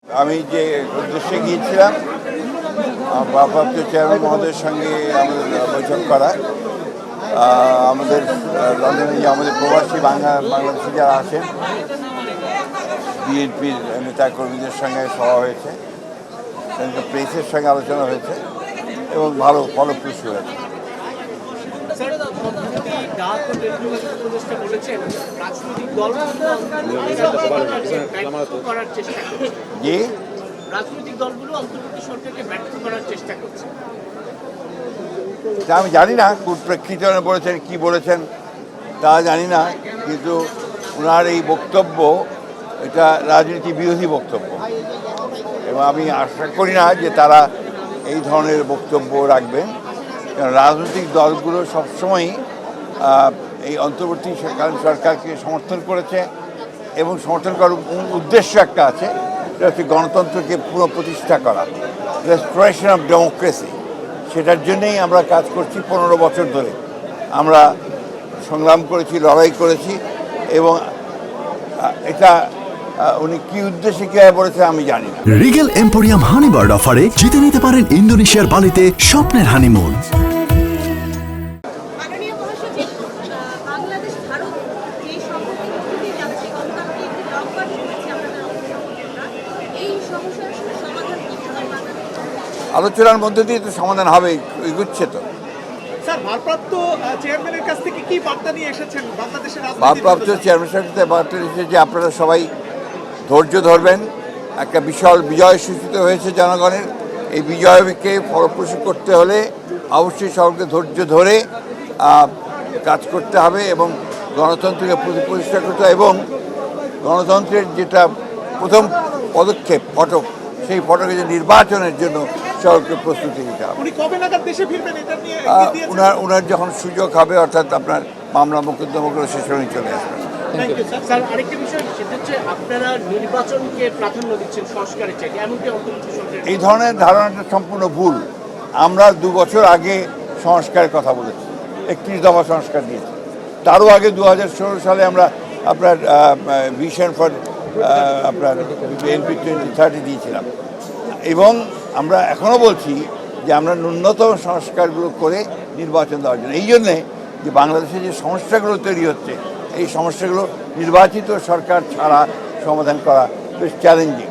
আমি যে উদ্দেশ্যে গিয়েছিলাম ভারপ্রাপ্ত চেয়ারম্যান মহোদয়ের সঙ্গে আমাদের বৈঠক করা, আমাদের লন্ডনে যে আমাদের প্রবাসী বাংলাদেশি যারা আছেন বিএনপির নেতাকর্মীদের সঙ্গে সভা হয়েছে, প্রেসের সঙ্গে আলোচনা হয়েছে এবং ভালো ফলপ্রসূ হয়েছে। আমি জানি না কোন প্রেক্ষিতে বলেছেন, কি বলেছেন তা জানি না, কিন্তু ওনার এই বক্তব্য এটা রাজনীতি বিরোধী বক্তব্য এবং আমি আশা করি না যে তারা এই ধরনের বক্তব্য রাখবেন। কারণ রাজনৈতিক দলগুলো সবসময়ই এই অন্তর্বর্তীকালীন সরকারকে সমর্থন করেছে এবং সমর্থন করার উদ্দেশ্য একটা আছে, সেটা হচ্ছে গণতন্ত্রকে পুনঃপ্রতিষ্ঠা করা, রেস্টোরেশন অফ ডেমোক্রেসি। সেটার জন্যেই আমরা কাজ করছি 15 বছর ধরে। আমরা সংগ্রাম করেছি, লড়াই করেছি এবং এটা উনি কি উদ্দেশ্যে কীভাবে বলেছে আমি জানি না। রিগেল এম্পোরিয়াম হানিবার্ড অফারে জিতে নিতে পারেন ইন্দোনেশিয়ার বালিতে স্বপ্নের হানিমুন। আলোচনার মধ্যে দিয়ে তো সমাধান হবে, এগুচ্ছে তো। ভারপ্রাপ্ত চেয়ারম্যানের কাছ থেকে কি বার্তা নিয়ে এসেছেন বাংলাদেশের? ভারপ্রাপ্ত চেয়ারম্যানের সাথে বার্তা এসেছে যে আপনারা সবাই ধৈর্য ধরবেন। একটা বিশাল বিজয় সূচিত হয়েছে জনগণের। এই বিজয়কে ফলপ্রসূ করতে হলে অবশ্যই সবাইকে ধৈর্য ধরে কাজ করতে হবে এবং গণতন্ত্রকে প্রতিষ্ঠা করতে হবে এবং গণতন্ত্রের যেটা প্রথম পদক্ষেপ ফটক, সেই ফটকে যে নির্বাচনের জন্য সবাইকে প্রস্তুতি নিতে হবে। ওনার যখন সুযোগ হবে, অর্থাৎ আপনার মামলা মোকদ্দমাগুলো শেষ হয়ে চলে আসবে। এই ধরনের ধারণাটা সম্পূর্ণ ভুল। আমরা 2 বছর আগে সংস্কারের কথা বলেছি, 31 দফা সংস্কার দিয়েছি। তারও আগে 2016 সালে আমরা আপনার ভিশন ফর আপনার এনপি 2030 দিয়েছিলাম এবং আমরা এখনও বলছি যে আমরা ন্যূনতম সংস্কারগুলো করে নির্বাচন দেওয়ার জন্য। এই জন্যে যে বাংলাদেশে যে সমস্যাগুলো তৈরি হচ্ছে, এই সমস্যাগুলো নির্বাচিত সরকার ছাড়া সমাধান করা বেশ চ্যালেঞ্জিং।